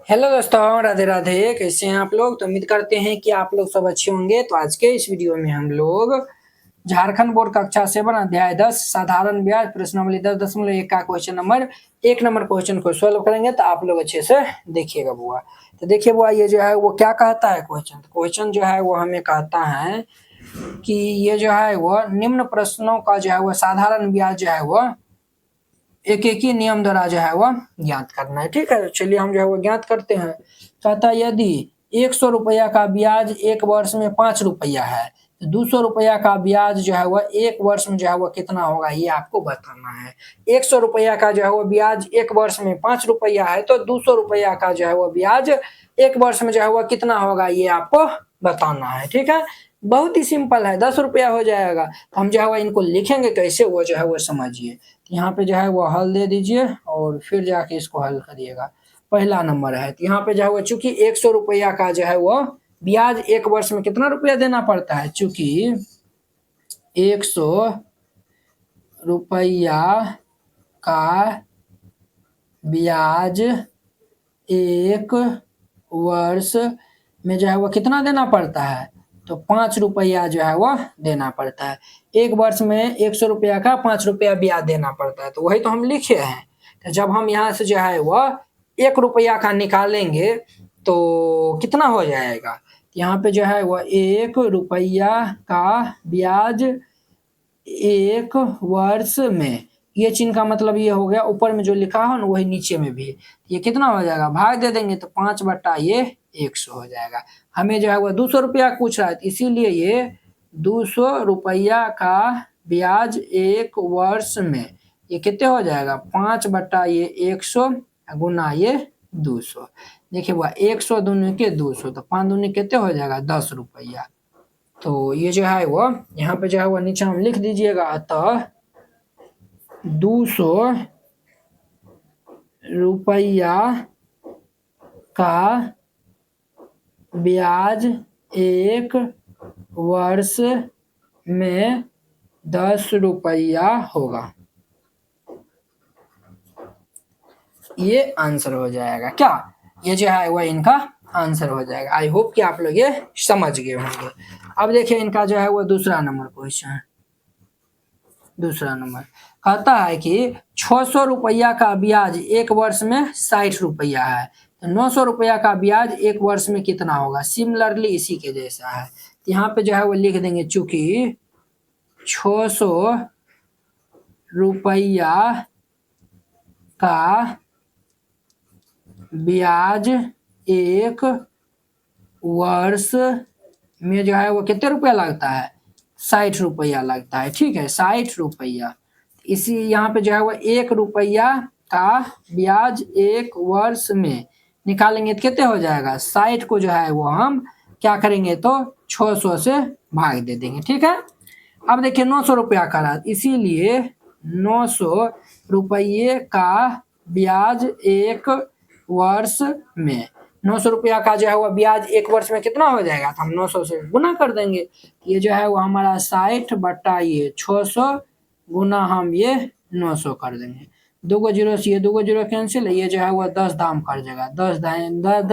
Hello दोस्तों, राधे राधे। कैसे हैं आप लोग? तो उम्मीद करते हैं कि आप लोग सब अच्छे होंगे। तो आज के इस वीडियो में हम लोग झारखंड बोर्ड कक्षा 7 अध्याय 10 साधारण ब्याज प्रश्नावली 10.1 का क्वेश्चन नंबर 1 नंबर क्वेश्चन को सॉल्व करेंगे। तो आप लोग अच्छे से देखिएगा बुआ। तो देखिए बुआ, ये जो है वो क्या कहता है क्वेश्चन जो है वो हमें कहता है कि ये जो है वो निम्न प्रश्नों का जो है वो साधारण ब्याज जो है वो एक एक ही नियम द्वारा जो है वह ज्ञात करना है। ठीक है, तो चलिए हम जो है वो ज्ञात करते हैं। कहता है यदि 100 रुपया का ब्याज एक वर्ष में 5 रुपया है तो 200 रुपया का ब्याज जो है वह एक वर्ष में जो है वह कितना होगा, ये आपको बताना है। 100 रुपया का जो है वह ब्याज एक वर्ष में 5 रुपया है तो 200 रुपया का जो है वह ब्याज एक वर्ष में जो है वह कितना होगा, ये आपको बताना है। ठीक है, बहुत ही सिंपल है, 10 रुपया हो जाएगा। तो हम जो है वह इनको लिखेंगे कैसे, वो जो है वो समझिए। यहाँ पे जो है वो हल दे दीजिए और फिर जाके इसको हल करिएगा। पहला नंबर है, तो यहाँ पे जो है वो चूंकि 100 रुपया का जो है वो ब्याज एक वर्ष में कितना रुपया देना पड़ता है, चूंकि 100 रुपया का ब्याज एक वर्ष में जो है वो कितना देना पड़ता है, तो 5 रुपया जो है वो देना पड़ता है। एक वर्ष में 100 रुपया का 5 रुपया ब्याज देना पड़ता है, तो वही तो हम लिखे हैं। तो जब हम यहाँ से जो है वह 1 रुपया का निकालेंगे तो कितना हो जाएगा, यहाँ पे जो है वह 1 रुपया का ब्याज एक वर्ष में, ये चिन्ह का मतलब ये हो गया, ऊपर में जो लिखा है ना वही नीचे में भी। ये कितना हो जाएगा, भाग दे देंगे तो 5 बटा ये 100 हो जाएगा। हमें जो है वह 200 रुपया पूछ रहा है, इसीलिए ये 200 रुपया का ब्याज एक वर्ष में ये कितने हो जाएगा, 5 बटा ये 100 गुना ये 200। देखिए वह 100 दूनी के 200, तो 5 दूनी कितने हो जाएगा, 10 रुपया। तो ये जो है वो यहाँ पे जो है वो नीचे हम लिख दीजिएगा, अतः 200 रुपया का ब्याज एक वर्ष में 10 रुपया होगा। ये आंसर हो जाएगा क्या, ये जो है वह इनका आंसर हो जाएगा। आई होप कि आप लोग ये समझ गए होंगे। अब देखिए इनका जो है वो दूसरा नंबर क्वेश्चन। दूसरा नंबर कहता है कि 600 रुपया का ब्याज एक वर्ष में 60 रुपया है तो 900 रुपया का ब्याज एक वर्ष में कितना होगा। सिमिलरली इसी के जैसा है, तो यहाँ पे जो है वो लिख देंगे, चूंकि 600 रुपया का ब्याज एक वर्ष में जो है वो कितने रुपया लगता है, 60 रुपया लगता है। ठीक है, 60 रुपया। इसी यहाँ पे जो है वो 1 रुपया का ब्याज एक वर्ष में निकालेंगे तो कितने हो जाएगा, 60 को जो है वो हम क्या करेंगे तो 600 से भाग दे देंगे। ठीक है, अब देखिए 900 रुपया का रहा, इसीलिए 900 रुपये का ब्याज एक वर्ष में, 900 रुपया का जो है वो ब्याज एक वर्ष में कितना हो जाएगा, तो हम 900 से गुना कर देंगे। ये जो है वो हमारा 60 बटा ये 600 गुना हम ये 900 कर देंगे। 2 जीरो से ये 2 जीरो कैंसिल, ये जो है वो 10 दाम कर जाएगा,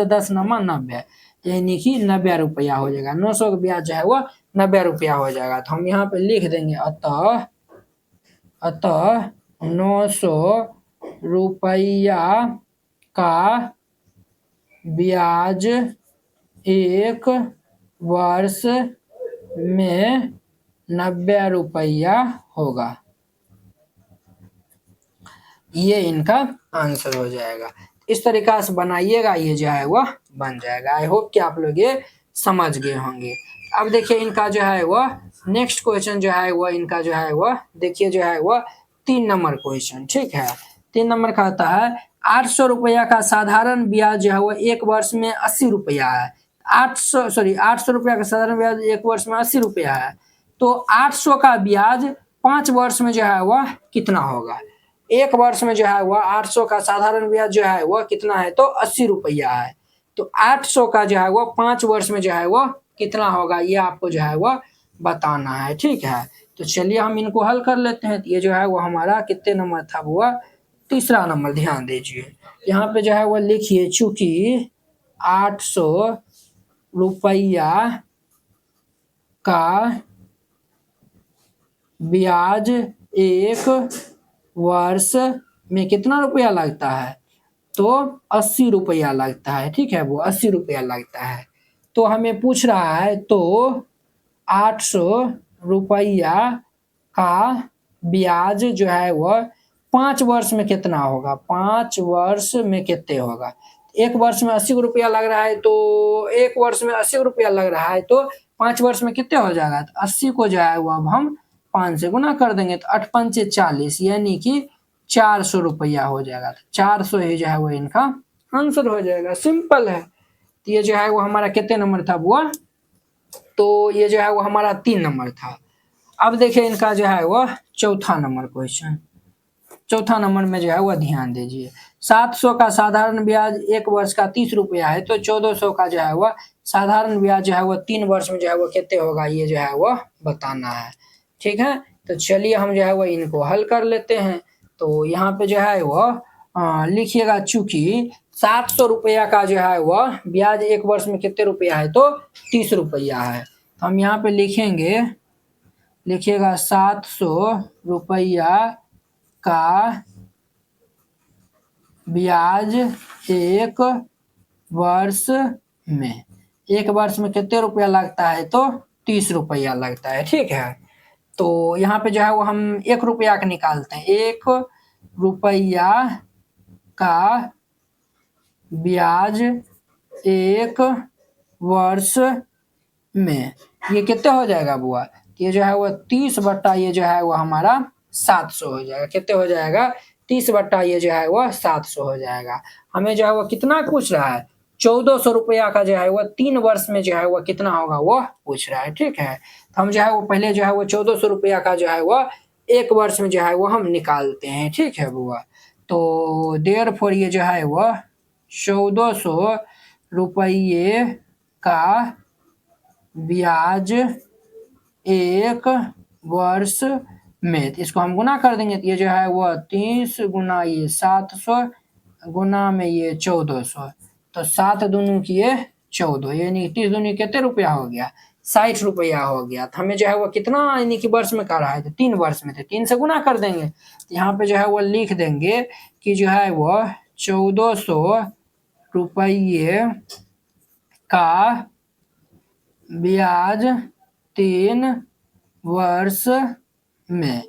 10 नमा 90, यानी कि 90 रुपया हो जाएगा। 900 का ब्याज जो है वो 90 रुपया हो जाएगा। तो हम यहाँ पे लिख देंगे, अतः 900 रुपया का ब्याज एक वर्ष में 90 रुपया होगा। ये इनका आंसर हो जाएगा। इस तरीका से बनाइएगा, ये जो है वह बन जाएगा। आई होप कि आप लोग ये समझ गए होंगे। अब देखिए इनका जो है वह नेक्स्ट क्वेश्चन जो है वह इनका जो है वह देखिए जो है वह 3 नंबर क्वेश्चन। ठीक है, 3 नंबर का आता है 800 रुपया का साधारण ब्याज जो है वह एक वर्ष में 80 रुपया है। 800 रुपया का साधारण ब्याज एक वर्ष में 80 रुपया है तो 800 का ब्याज 5 वर्ष में जो है वह कितना होगा। एक वर्ष में जो है वह 800 का साधारण ब्याज जो है वह कितना है, तो 80 रुपया है। तो 800 का जो है वह 5 वर्ष में जो है वह कितना होगा, ये आपको जो है वह बताना है। ठीक है, तो चलिए हम इनको हल कर लेते हैं। ये जो है वो हमारा कितने नंबर था, वो तीसरा नंबर, ध्यान दीजिए। यहाँ पे जो है वो लिखिए, चूंकि 800 रुपया का ब्याज एक वर्ष में कितना रुपया लगता है, तो 80 रुपया लगता है। ठीक है, वो 80 रुपया लगता है। तो हमें पूछ रहा है तो 800 रुपया का ब्याज जो है वह 5 वर्ष में कितना होगा, 5 वर्ष में कितने होगा। एक वर्ष में 80 रुपया लग रहा है, तो एक वर्ष में 80 रुपया लग रहा है, तो 5 वर्ष में कितने हो जाएगा, तो 80 को जो है वो अब हम 5 से गुना कर देंगे, तो 8 पंचे 40, यानी कि 400 रुपया हो जाएगा। तो 400 ही जो है वो इनका आंसर हो जाएगा। सिंपल है। तो ये जो है वो हमारा कितने नंबर था बुआ, तो ये जो है वो हमारा 3 नंबर था। अब देखिए इनका जो है वो चौथा नंबर क्वेश्चन। चौथा नंबर में जो है वह ध्यान दीजिए, 700 का साधारण ब्याज एक वर्ष का 30 रुपया है, तो 1400 का जो है वह साधारण ब्याज जो है वह 3 वर्ष में जो है वह कितने होगा, ये जो है वह बताना है। ठीक है, तो चलिए हम जो है वह इनको हल कर लेते हैं। तो यहाँ पे जो है वह लिखिएगा, चूंकि 700 रुपया का जो है वह ब्याज एक वर्ष में कितने रुपया है, तो 30 रुपया है। तो हम यहाँ पे लिखेंगे, लिखिएगा 700 रुपया का ब्याज एक वर्ष में, एक वर्ष में कितने रुपया लगता है, तो 30 रुपया लगता है। ठीक है, तो यहाँ पे जो है वो हम 1 रुपया का निकालते हैं। 1 रुपया का ब्याज एक वर्ष में, ये कितने हो जाएगा बुआ, ये जो है वो 30 बट्टा ये जो है वो हमारा 700 हो जाएगा। कितने हो जाएगा, 30 बट्टा ये जो है वो 700 हो जाएगा। हमें जो है वो कितना पूछ रहा है, 1400 रुपया का जो है वो 3 वर्ष में जो है वो कितना होगा वो पूछ रहा है। ठीक है, तो हम जो है वो पहले जो है वो 1400 रुपया का जो है वो एक वर्ष में जो है वो हम निकालते हैं। ठीक है बुआ, तो देयरफॉर ये जो है वो 1400 रुपये का ब्याज एक वर्ष में, इसको हम गुना कर देंगे, तो ये जो है वो 30 गुना ये 700 गुना में ये 1400, तो 7 दूनी किए 14, यानी 30 दूनी कितने रुपया हो गया, 60 रुपया हो गया। तो हमें जो है वो कितना यानी कि वर्ष में कर रहा है, तो 3 वर्ष में, तो 3 से गुना कर देंगे। तो यहाँ पे जो है वो लिख देंगे कि जो है वो 1400 रुपये का ब्याज 3 वर्ष में,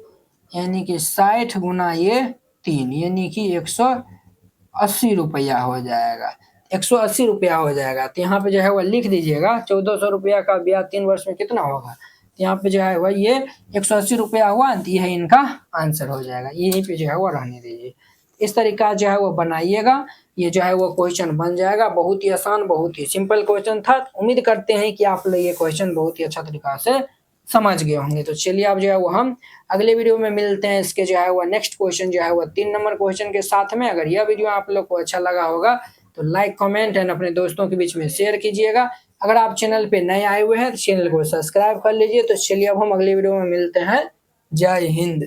यानी कि 60 गुना ये 3, यानी कि 180 रुपया हो जाएगा। 180 रुपया हो जाएगा। तो यहाँ पे जो है वह लिख दीजिएगा 1400 रुपया का ब्याज 3 वर्ष में कितना होगा, तो यहाँ पे जो है वह ये 180 रुपया हुआ, तो यह इनका आंसर हो जाएगा। यहीं पे जो है वो रहने दीजिए। इस तरीका जो है वो बनाइएगा, ये जो है वो क्वेश्चन बन जाएगा। बहुत ही आसान, बहुत ही सिंपल क्वेश्चन था। उम्मीद करते हैं कि आप लोग ये क्वेश्चन बहुत ही अच्छा तरीका से समझ गए होंगे। तो चलिए अब जो है वो हम अगले वीडियो में मिलते हैं। इसके जो है वो नेक्स्ट क्वेश्चन जो है वो 3 नंबर क्वेश्चन के साथ में। अगर यह वीडियो आप लोग को अच्छा लगा होगा तो लाइक, कमेंट एंड अपने दोस्तों के बीच में शेयर कीजिएगा। अगर आप चैनल पे नए आए हुए हैं तो चैनल को सब्सक्राइब कर लीजिए। तो चलिए अब हम अगले वीडियो में मिलते हैं। जय हिंद।